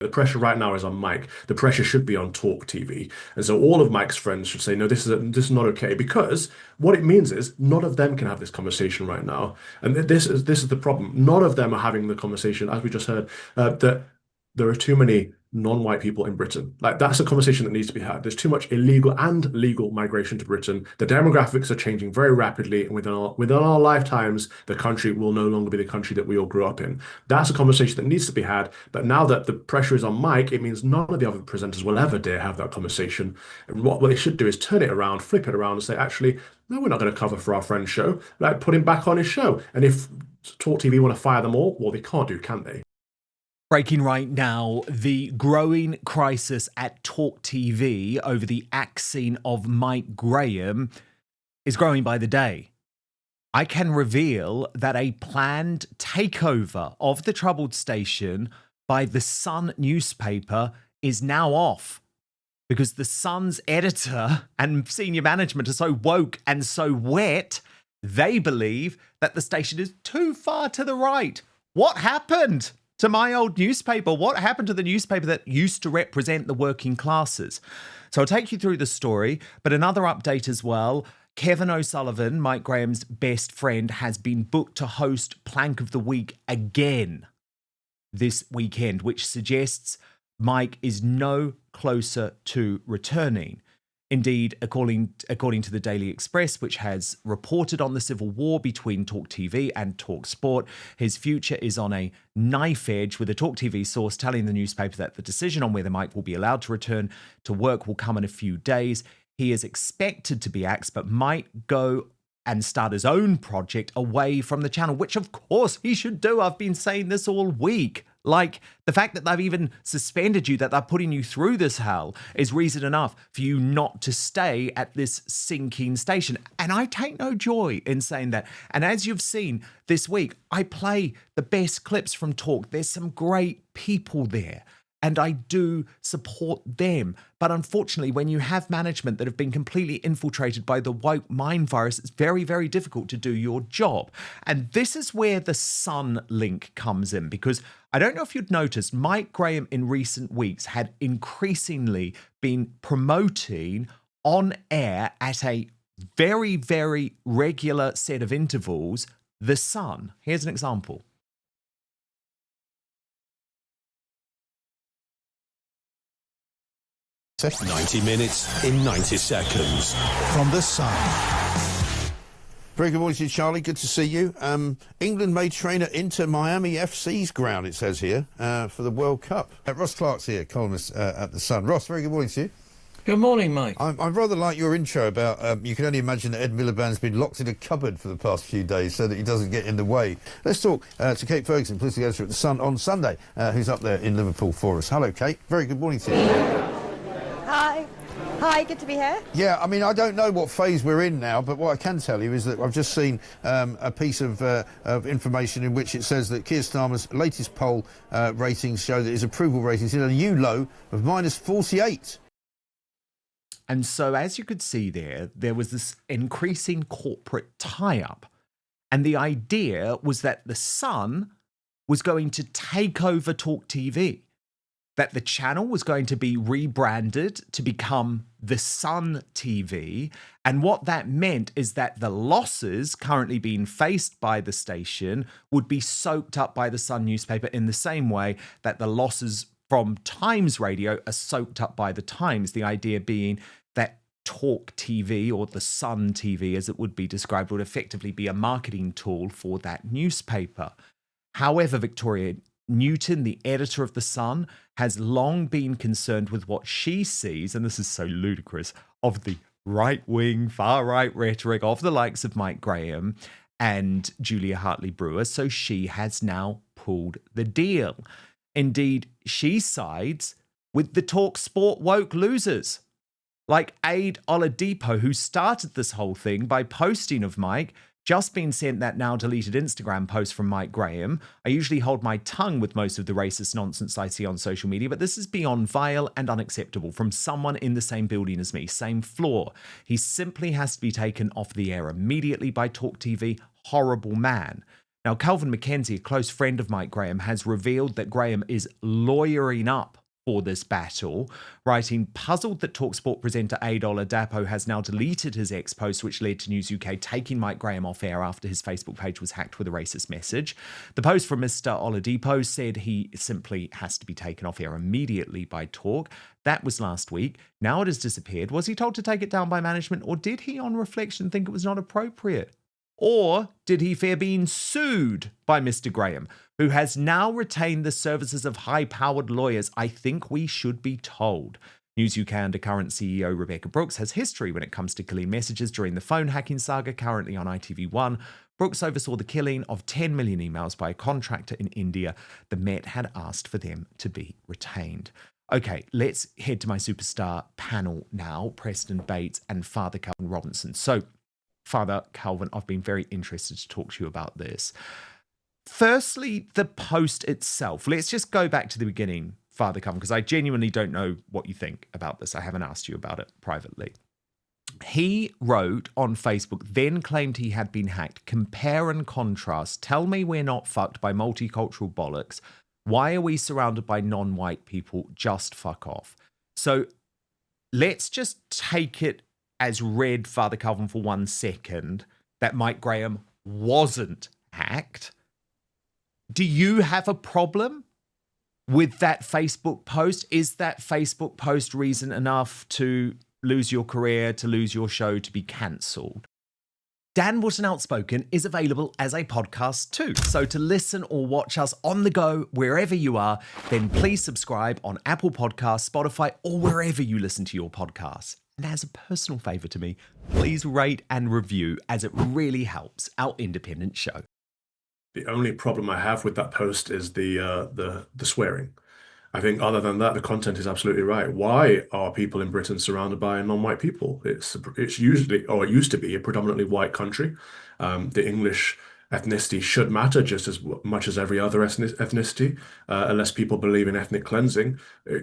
The pressure right now is on Mike. The pressure should be on Talk TV. And so all of Mike's friends should say, no, this is not okay. Because what it means is none of them can have this conversation right now. And this is the problem. None of them are having the conversation, as we just heard, that there are too many non-white people in Britain. Like that's a conversation that needs to be had. There's too much illegal and legal migration to Britain. The demographics are changing very rapidly, and within our lifetimes, the country will no longer be the country that we all grew up in. That's a conversation that needs to be had. But now that the pressure is on Mike, it means none of the other presenters will ever dare have that conversation. And what they should do is turn it around, flip it around, and say, actually, no, we're not going to cover for our friend's show. Like, put him back on his show. And if Talk TV want to fire them all, well, they can't do, can they? Breaking right now, the growing crisis at Talk TV over the axing of Mike Graham is growing by the day. I can reveal that a planned takeover of the troubled station by the Sun newspaper is now off because the Sun's editor and senior management are so woke and so wet, they believe that the station is too far to the right. What happened to my old newspaper? What happened to the newspaper that used to represent the working classes? So I'll take you through the story, but another update as well. Kevin O'Sullivan, Mike Graham's best friend, has been booked to host Plank of the Week again this weekend, which suggests Mike is no closer to returning. Indeed, according to the Daily Express, which has reported on the civil war between Talk TV and Talk Sport, his future is on a knife edge, with a Talk TV source telling the newspaper that the decision on whether Mike will be allowed to return to work will come in a few days. He is expected to be axed, but might go and start his own project away from the channel, which of course he should do. I've been saying this all week. Like, the fact that they've even suspended you, that they're putting you through this hell, is reason enough for you not to stay at this sinking station. And I take no joy in saying that. And as you've seen this week, I play the best clips from Talk. There's some great people there, and I do support them. But unfortunately, when you have management that have been completely infiltrated by the woke mind virus, it's very, very difficult to do your job. And this is where the Sun link comes in, because I don't know if you'd noticed, Mike Graham in recent weeks had increasingly been promoting on air at a very, very regular set of intervals, the Sun. Here's an example. 90 minutes in 90 seconds. From the Sun. Very good morning to you, Charlie. Good to see you. England may trainer into Miami FC's ground, it says here, for the World Cup. Ross Clark's here, columnist at the Sun. Ross, very good morning to you. Good morning, Mike. I rather like your intro about you can only imagine that Ed Miliband's been locked in a cupboard for the past few days so that he doesn't get in the way. Let's talk to Kate Ferguson, political editor at the Sun on Sunday, who's up there in Liverpool for us. Hello, Kate. Very good morning to you. Hi. Hi, good to be here. Yeah, I mean, I don't know what phase we're in now, but what I can tell you is that I've just seen a piece of information in which it says that Keir Starmer's latest poll ratings show that his approval ratings hit a new low of -48. And so, as you could see there was this increasing corporate tie-up. And the idea was that the Sun was going to take over Talk TV, that the channel was going to be rebranded to become the Sun TV. And what that meant is that the losses currently being faced by the station would be soaked up by the Sun newspaper in the same way that the losses from Times Radio are soaked up by the Times. The idea being that Talk TV, or the Sun TV as it would be described, would effectively be a marketing tool for that newspaper. However, Victoria Newton, the editor of The Sun, has long been concerned with what she sees, and this is so ludicrous, of the right-wing, far-right rhetoric of the likes of Mike Graham and Julia Hartley-Brewer, so she has now pulled the deal. Indeed, she sides with the Talk Sport woke losers, like Aid Oladipo, who started this whole thing by posting of Mike, just been sent that now deleted Instagram post from Mike Graham. I usually hold my tongue with most of the racist nonsense I see on social media, but this is beyond vile and unacceptable from someone in the same building as me, same floor. He simply has to be taken off the air immediately by Talk TV. Horrible man. Now, Calvin McKenzie, a close friend of Mike Graham, has revealed that Graham is lawyering up for this battle, writing, puzzled that TalkSport presenter Adol Adapo has now deleted his ex-post, which led to News UK taking Mike Graham off air after his Facebook page was hacked with a racist message. The post from Mr. Oladipo said he simply has to be taken off air immediately by Talk. That was last week. Now it has disappeared. Was he told to take it down by management, or did he, on reflection, think it was not appropriate? Or did he fear being sued by Mr. Graham, who has now retained the services of high-powered lawyers? I think we should be told. News UK undercurrent CEO Rebecca Brooks has history when it comes to killing messages during the phone hacking saga, currently on ITV1. Brooks oversaw the killing of 10 million emails by a contractor in India. The Met had asked for them to be retained. Okay, let's head to my superstar panel now, Preston Bates and Father Calvin Robinson. So, Father Calvin, I've been very interested to talk to you about this. Firstly, the post itself. Let's just go back to the beginning, Father Calvin, because I genuinely don't know what you think about this. I haven't asked you about it privately. He wrote on Facebook, then claimed he had been hacked. Compare and contrast. Tell me we're not fucked by multicultural bollocks. Why are we surrounded by non-white people? Just fuck off. So let's just take it as read, Father Calvin, for 1 second, that Mike Graham wasn't hacked. Do you have a problem with that Facebook post? Is that Facebook post reason enough to lose your career, to lose your show, to be cancelled? Dan Wootton Outspoken is available as a podcast too. So to listen or watch us on the go, wherever you are, then please subscribe on Apple Podcasts, Spotify, or wherever you listen to your podcasts. And as a personal favour to me, please rate and review, as it really helps our independent show. The only problem I have with that post is the swearing. I think other than that, the content is absolutely right. Why are people in Britain surrounded by non-white people? It's usually, or it used to be, a predominantly white country. The English ethnicity should matter just as much as every other ethnicity, unless people believe in ethnic cleansing.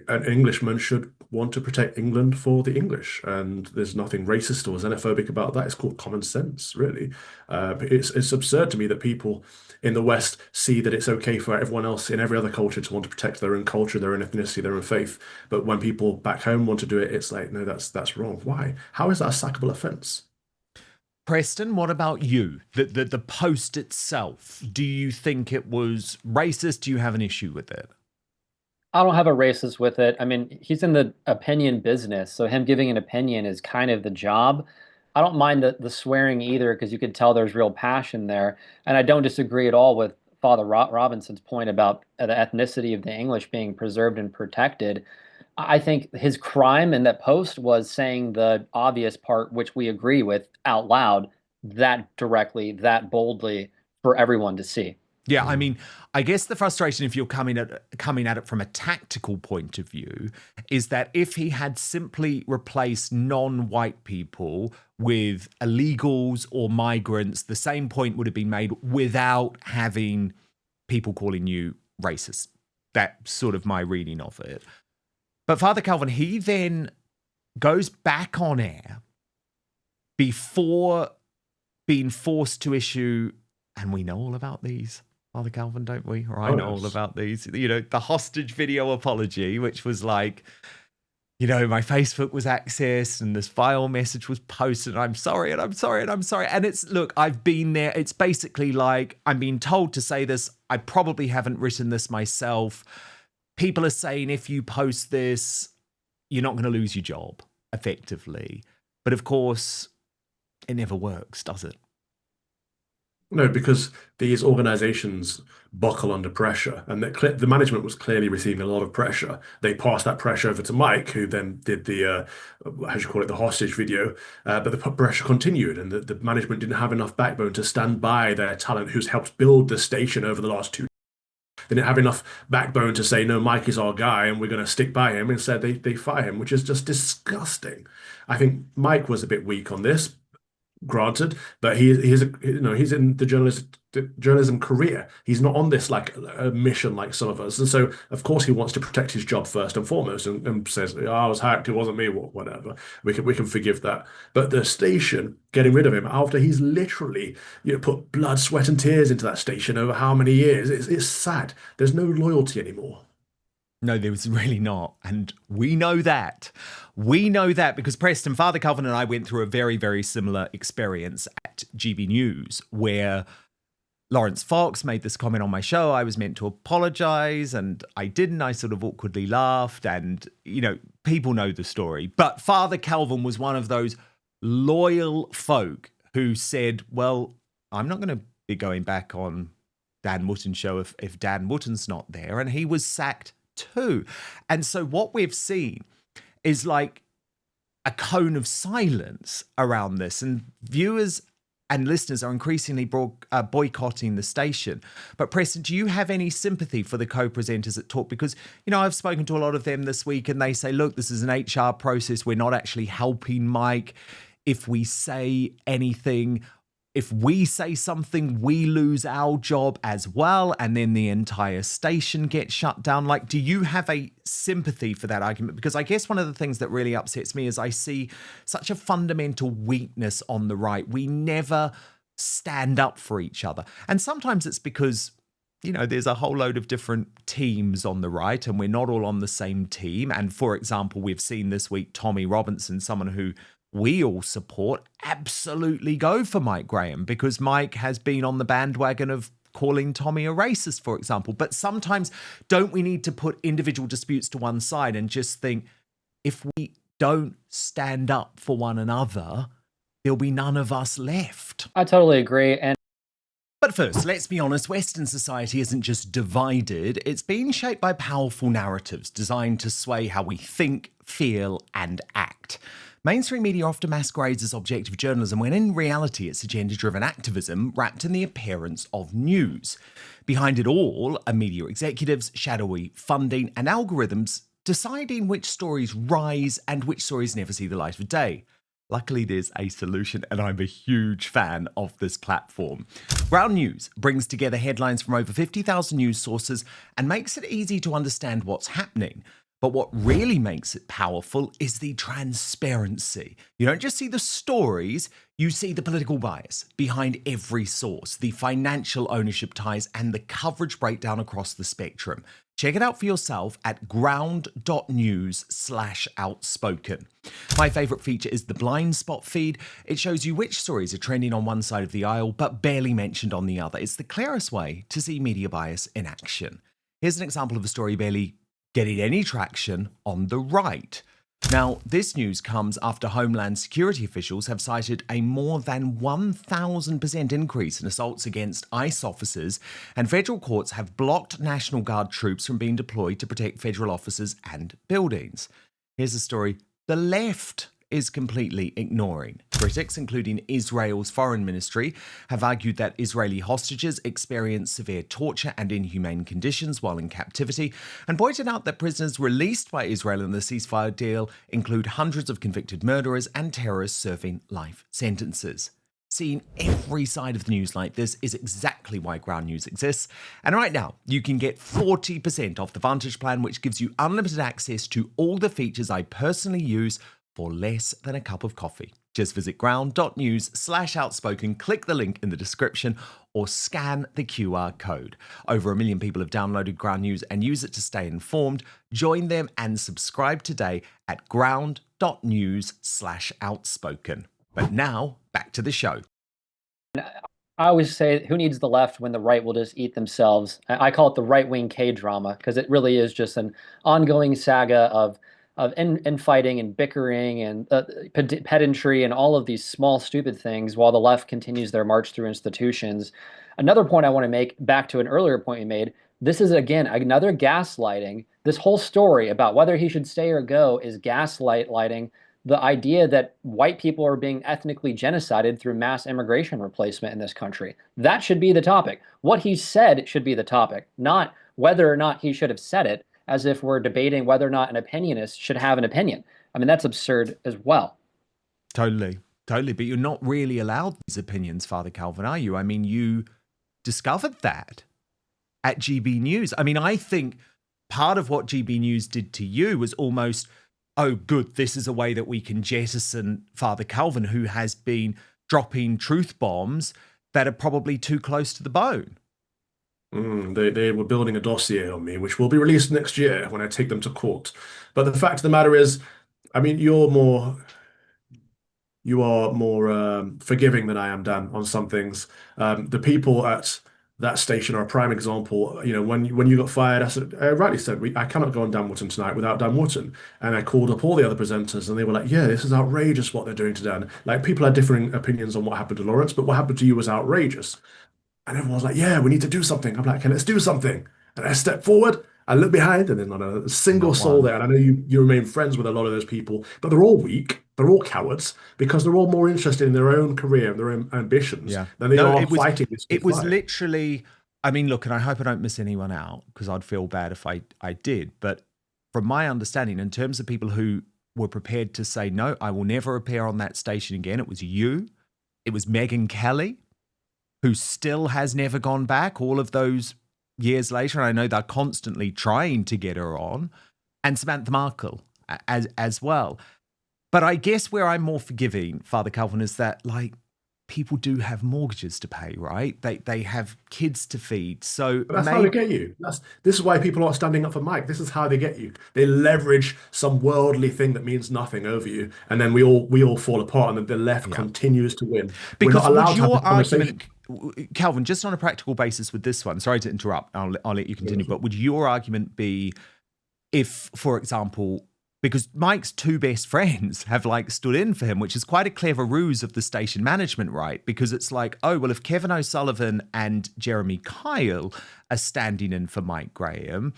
An Englishman should want to protect England for the English, and there's nothing racist or xenophobic about that. It's called common sense, really. It's absurd to me that people in the West see that it's okay for everyone else in every other culture to want to protect their own culture, their own ethnicity, their own faith. But when people back home want to do it, it's like, no, that's wrong. Why? How is that a sackable offense? Preston, what about you? The post itself, do you think it was racist? Do you have an issue with it? I don't have a racist with it. I mean, he's in the opinion business, so him giving an opinion is kind of the job. I don't mind the swearing either, because you could tell there's real passion there. And I don't disagree at all with Father Robinson's point about the ethnicity of the English being preserved and protected. I think his crime in that post was saying the obvious part, which we agree with, out loud, that directly, that boldly, for everyone to see. Yeah, I mean, I guess the frustration, if you're coming at it from a tactical point of view, is that if he had simply replaced non-white people with illegals or migrants, the same point would have been made without having people calling you racist. That's sort of my reading of it. But Father Calvin, he then goes back on air before being forced to issue, and we know all about these, Father Calvin, don't we? Or I know all about these. You know, the hostage video apology, which was like, you know, my Facebook was accessed and this file message was posted, and I'm sorry, and I'm sorry, and I'm sorry. And it's, look, I've been there. It's basically like, I'm being told to say this. I probably haven't written this myself. People are saying if you post this, you're not going to lose your job, effectively. But of course, it never works, does it? No, because these organizations buckle under pressure, and the management was clearly receiving a lot of pressure. They passed that pressure over to Mike, who then did the, how do you call it, the hostage video. But the pressure continued, and the management didn't have enough backbone to stand by their talent who's helped build the station over the last 2 years. They didn't have enough backbone to say, no, Mike is our guy and we're going to stick by him. Instead, they fire him, which is just disgusting. I think Mike was a bit weak on this. Granted, but he's in the journalism career. He's not on this like a mission like some of us, and so of course he wants to protect his job first and foremost, and says, "Oh, I was hacked. It wasn't me. Whatever." We can forgive that. But the station getting rid of him after he's literally put blood, sweat, and tears into that station over how many years? It's sad. There's no loyalty anymore. No, there was really not. And we know that. We know that because Preston, Father Calvin and I went through a very, very similar experience at GB News where Lawrence Fox made this comment on my show. I was meant to apologize and I didn't. I sort of awkwardly laughed and, people know the story. But Father Calvin was one of those loyal folk who said, well, I'm not going to be going back on Dan Wootton's show if Dan Wootton's not there. And he was sacked too. And so what we've seen is like a cone of silence around this, and viewers and listeners are increasingly boycotting the station. But Preston, do you have any sympathy for the co-presenters at Talk? Because, I've spoken to a lot of them this week and they say, look, this is an HR process. We're not actually helping Mike. If we say anything, if we say something, we lose our job as well, and then the entire station gets shut down. Like, do you have a sympathy for that argument? Because I guess one of the things that really upsets me is I see such a fundamental weakness on the right. We never stand up for each other. And sometimes it's because, there's a whole load of different teams on the right, and we're not all on the same team. And for example, we've seen this week Tommy Robinson, someone who we all support, absolutely go for Mike Graham because Mike has been on the bandwagon of calling Tommy a racist, for example. But sometimes don't we need to put individual disputes to one side and just think, if we don't stand up for one another, there'll be none of us left. I totally agree. But first, let's be honest, Western society isn't just divided, it's being shaped by powerful narratives designed to sway how we think, feel, and act. Mainstream media often masquerades as objective journalism when in reality it's agenda-driven activism wrapped in the appearance of news. Behind it all are media executives, shadowy funding, and algorithms deciding which stories rise and which stories never see the light of day. Luckily, there's a solution, and I'm a huge fan of this platform. Ground News brings together headlines from over 50,000 news sources and makes it easy to understand what's happening. But what really makes it powerful is the transparency. You don't just see the stories, you see the political bias behind every source, the financial ownership ties, and the coverage breakdown across the spectrum. Check it out for yourself at ground.news/outspoken. My favorite feature is the blind spot feed. It shows you which stories are trending on one side of the aisle, but barely mentioned on the other. It's the clearest way to see media bias in action. Here's an example of a story barely getting any traction on the right. Now, this news comes after Homeland Security officials have cited a more than 1,000% increase in assaults against ICE officers, and federal courts have blocked National Guard troops from being deployed to protect federal officers and buildings. Here's a story the left is completely ignoring. Critics, including Israel's foreign ministry, have argued that Israeli hostages experience severe torture and inhumane conditions while in captivity, and pointed out that prisoners released by Israel in the ceasefire deal include hundreds of convicted murderers and terrorists serving life sentences. Seeing every side of the news like this is exactly why Ground News exists. And right now, you can get 40% off the Vantage plan, which gives you unlimited access to all the features I personally use for less than a cup of coffee. Just visit ground.news/outspoken, click the link in the description, or scan the QR code. Over 1 million people have downloaded Ground News and use it to stay informed. Join them and subscribe today at ground.news/outspoken. But now, back to the show. I always say, who needs the left when the right will just eat themselves? I call it the right-wing K-drama, because it really is just an ongoing saga of infighting and bickering and pedantry and all of these small, stupid things while the left continues their march through institutions. Another point I want to make, back to an earlier point we made, this is, again, another gaslighting. This whole story about whether he should stay or go is gaslighting the idea that white people are being ethnically genocided through mass immigration replacement in this country. That should be the topic. What he said should be the topic, not whether or not he should have said it, as if we're debating whether or not an opinionist should have an opinion. I mean, that's absurd as well. Totally. Totally. But you're not really allowed these opinions, Father Calvin, are you? I mean, you discovered that at GB News. I mean, I think part of what GB News did to you was almost, oh, good, this is a way that we can jettison Father Calvin, who has been dropping truth bombs that are probably too close to the bone. They were building a dossier on me, which will be released next year when I take them to court. But the fact of the matter is, I mean, you are more forgiving than I am, Dan, on some things. The people at that station are a prime example. You know, when you got fired, I rightly said, I cannot go on Dan Wootton tonight without Dan Wootton. And I called up all the other presenters, and they were like, "Yeah, this is outrageous what they're doing to Dan." Like, people had differing opinions on what happened to Lawrence, but what happened to you was outrageous. And everyone was like, "Yeah, we need to do something." I'm like, "Okay, let's do something." And I step forward, I look behind, and there's not a single Not soul one. there. And I know you remain friends with a lot of those people, but they're all weak. They're all cowards because they're all more interested in their own career and their own ambitions Yeah. than they No, are it was fighting this it good was fight. literally, I mean, look, and I hope I don't miss anyone out because I'd feel bad if I did. But from my understanding, in terms of people who were prepared to say, no, I will never appear on that station again, it was you. It was Megyn Kelly, who still has never gone back all of those years later. And I know they're constantly trying to get her on, and Samantha Markle as well. But I guess where I'm more forgiving, Father Calvin, is that, like, people do have mortgages to pay, right? They have kids to feed. So But that's how they get you. This is why people aren't standing up for Mike. This is how they get you. They leverage some worldly thing that means nothing over you, and then we all fall apart, and then the left continues to win. We're Because not allowed would to have your this conversation. argument, Calvin, just on a practical basis with this one, sorry to interrupt, I'll let you continue, but would your argument be if, for example, because Mike's two best friends have like stood in for him, which is quite a clever ruse of the station management, right? Because it's like, oh, well, if Kevin O'Sullivan and Jeremy Kyle are standing in for Mike Graham,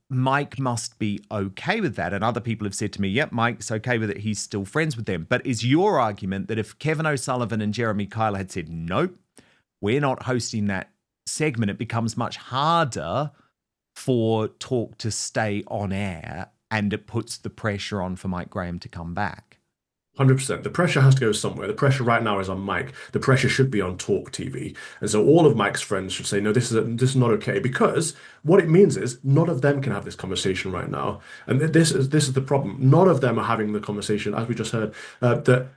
Mike must be okay with that. And other people have said to me, yep, Mike's okay with it. He's still friends with them. But is your argument that if Kevin O'Sullivan and Jeremy Kyle had said, nope, we're not hosting that segment, it becomes much harder for talk to stay on air, and it puts the pressure on for Mike Graham to come back? 100%. The pressure has to go somewhere. The pressure right now is on Mike. The pressure should be on Talk TV. And so all of Mike's friends should say, no, this is not okay. Because what it means is none of them can have this conversation right now. And this is the problem. None of them are having the conversation, as we just heard, that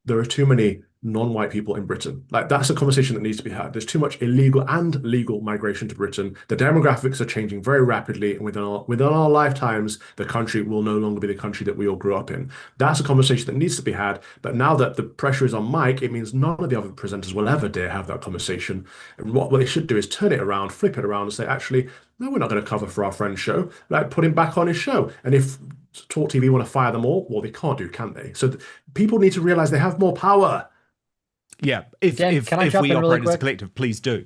there are too many non-white people in Britain. Like, that's a conversation that needs to be had. There's too much illegal and legal migration to Britain. The demographics are changing very rapidly, and within our lifetimes, the country will no longer be the country that we all grew up in. That's a conversation that needs to be had. But now that the pressure is on Mike, it means none of the other presenters will ever dare have that conversation. And what they should do is turn it around, flip it around, and say, actually, no, we're not going to cover for our friend's show. Like, put him back on his show. And if Talk TV want to fire them all, well, they can't do, can they? So people need to realize they have more power. Yeah, if Dan, can I jump we in really operate as a quick? collective, please do.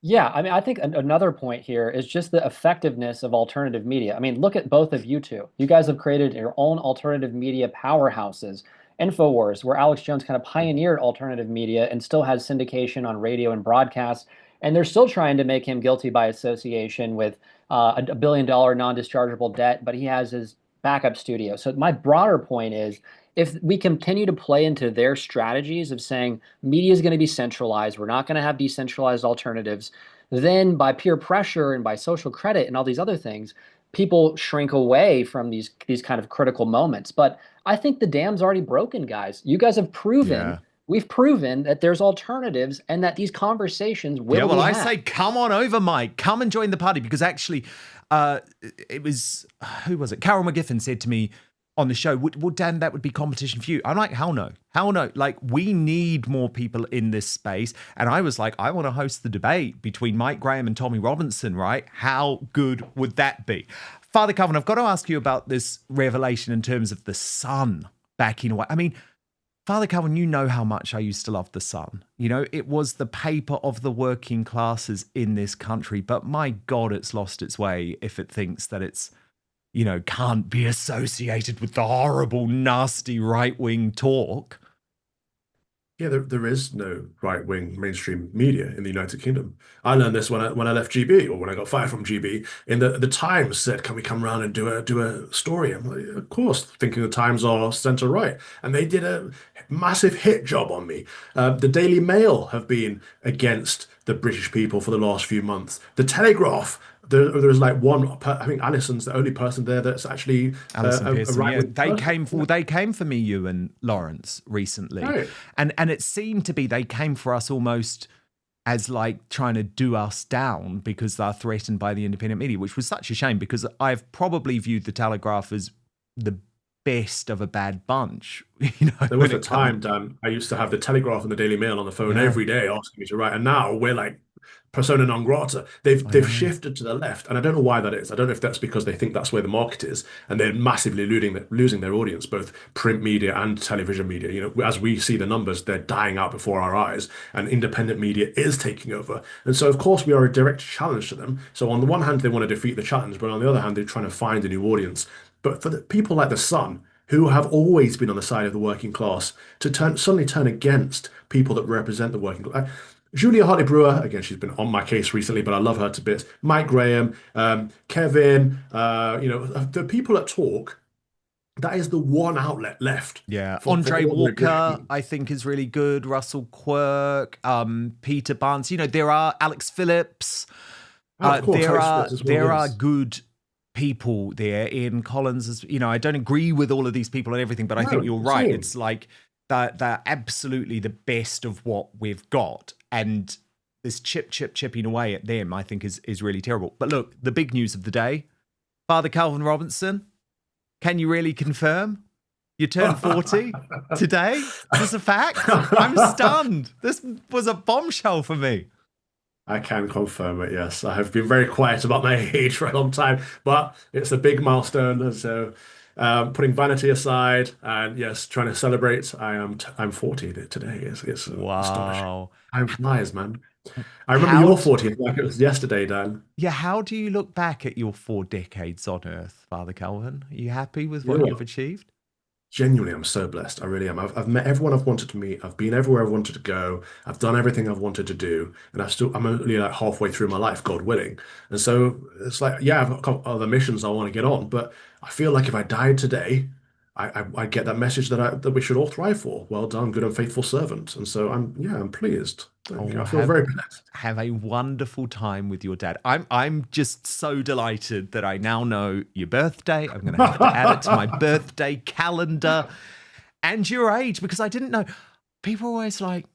Yeah, I mean, I think another point here is just the effectiveness of alternative media. I mean, look at both of you two. You guys have created your own alternative media powerhouses. InfoWars, where Alex Jones kind of pioneered alternative media and still has syndication on radio and broadcast. And they're still trying to make him guilty by association with a billion-dollar non-dischargeable debt, but he has his backup studio. So my broader point is, if we continue to play into their strategies of saying media is going to be centralized, we're not going to have decentralized alternatives, then by peer pressure and by social credit and all these other things, people shrink away from these kind of critical moments. But I think the dam's already broken, guys. You guys have proven, Yeah. we've proven that there's alternatives and that these conversations will Yeah, well, be I had. say, come on over, Mike. Come and join the party, because actually, it was, who was it? Carol McGiffin said to me on the show, well, Dan, that would be competition for you. I'm like, hell no. Hell no. Like, we need more people in this space. And I was like, I want to host the debate between Mike Graham and Tommy Robinson, right? How good would that be? Father Calvin, I've got to ask you about this revelation in terms of the Sun backing away. I mean, Father Calvin, you know how much I used to love the Sun. You know, it was the paper of the working classes in this country. But my God, it's lost its way if it thinks that it's, you know, can't be associated with the horrible, nasty right-wing talk. Yeah, there is no right-wing mainstream media in the United Kingdom. I learned this when I left GB, or when I got fired from GB. In the Times said, "Can we come round and do a story?" I'm like, "Of course," thinking the Times are centre right, and they did a massive hit job on me. The Daily Mail have been against the British people for the last few months. The Telegraph. There's like I think Alison's the only person there that's actually Alison a Pearson, yeah, right-wing person. they came for me, you and Lawrence recently, Right. and it seemed to be they came for us almost as like trying to do us down because they're threatened by the independent media, which was such a shame because I've probably viewed the Telegraph as the best of a bad bunch. There when was a it comes. time, Dan, I used to have the Telegraph and the Daily Mail on the phone Yeah, every day asking me to write, and now we're like persona non grata. I They've know. shifted to the left, and I don't know why that is. I don't know if that's because they think that's where the market is, and they're massively losing their audience, both print media and television media. As we see the numbers, they're dying out before our eyes, and independent media is taking over. And so, of course, we are a direct challenge to them. So on the one hand, they want to defeat the challenge, but on the other hand, they're trying to find a new audience. But for the people like the Sun, who have always been on the side of the working class, to suddenly turn against people that represent the working class. Julia Hartley Brewer, again, she's been on my case recently, but I love her to bits. Mike Graham, Kevin, the people that talk, that is the one outlet left Yeah, for Andre ordinary British Walker, people. I think, is really good. Russell Quirk, Peter Barnes. There are Alex Phillips. And of course, Alex Phillips as well, There are yes. good people there. Ian Collins is. I don't agree with all of these people and everything, but I think No, you're right. same. It's like they're absolutely the best of what we've got, and this chipping away at them, I think, is really terrible. But look, the big news of the day: Father Calvin Robinson. Can you really confirm you turned 40 today? Is this a fact? I'm stunned. This was a bombshell for me. I can confirm it, yes. I have been very quiet about my age for a long time, but it's a big milestone. And so, putting vanity aside and yes, trying to celebrate, I'm 40 today. It's astonishing. Wow. Time flies, man. I remember How your d- 40th like it was yesterday, Dan. yeah, how do you look back at your 4 decades on Earth, Father Calvin? Are you happy with You know what what? you've achieved? Genuinely, I'm so blessed. I really am. I've met everyone I've wanted to meet. I've been everywhere I've wanted to go. I've done everything I've wanted to do, and I'm only like halfway through my life, God willing. And so it's like, yeah, I've got other missions I want to get on, but I feel like if I died today, I get that message that we should all thrive for. Well done, good and faithful servant. And so I'm pleased. Oh, I feel very blessed. have a wonderful time with your dad. I'm just so delighted that I now know your birthday. I'm going to have to add it to my birthday calendar and your age because I didn't know. People are always like,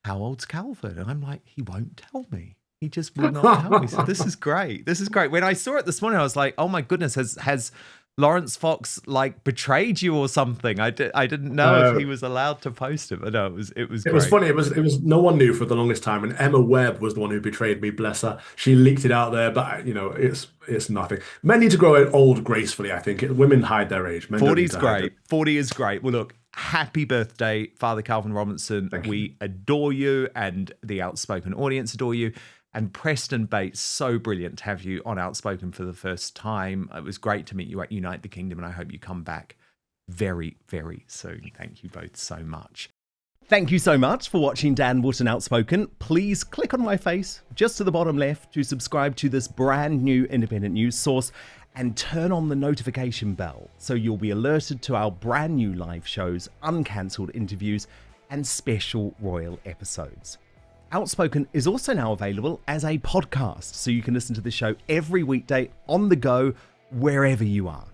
"How old's Calvin?" And I'm like, "He won't tell me. He just will not tell me." So this is great. This is great. When I saw it this morning, I was like, "Oh my goodness, has Lawrence Fox like betrayed you or something?" I didn't know if he was allowed to post it, but no, it was It great. was funny. It was no one knew for the longest time, and Emma Webb was the one who betrayed me. Bless her. She leaked it out there, but it's nothing. Men need to grow old gracefully. I think women hide their age. Men don't 40 need is to hide great. 40 is great. Well, look, happy birthday, Father Calvin Robinson. Thank you. We adore you, and the Outspoken audience adore you. And Preston Bates, so brilliant to have you on Outspoken for the first time. It was great to meet you at Unite the Kingdom, and I hope you come back very, very soon. Thank you both so much. Thank you so much for watching Dan Wootton Outspoken. Please click on my face just to the bottom left to subscribe to this brand new independent news source and turn on the notification bell so you'll be alerted to our brand new live shows, uncancelled interviews, and special royal episodes. Outspoken is also now available as a podcast, so you can listen to the show every weekday on the go, wherever you are.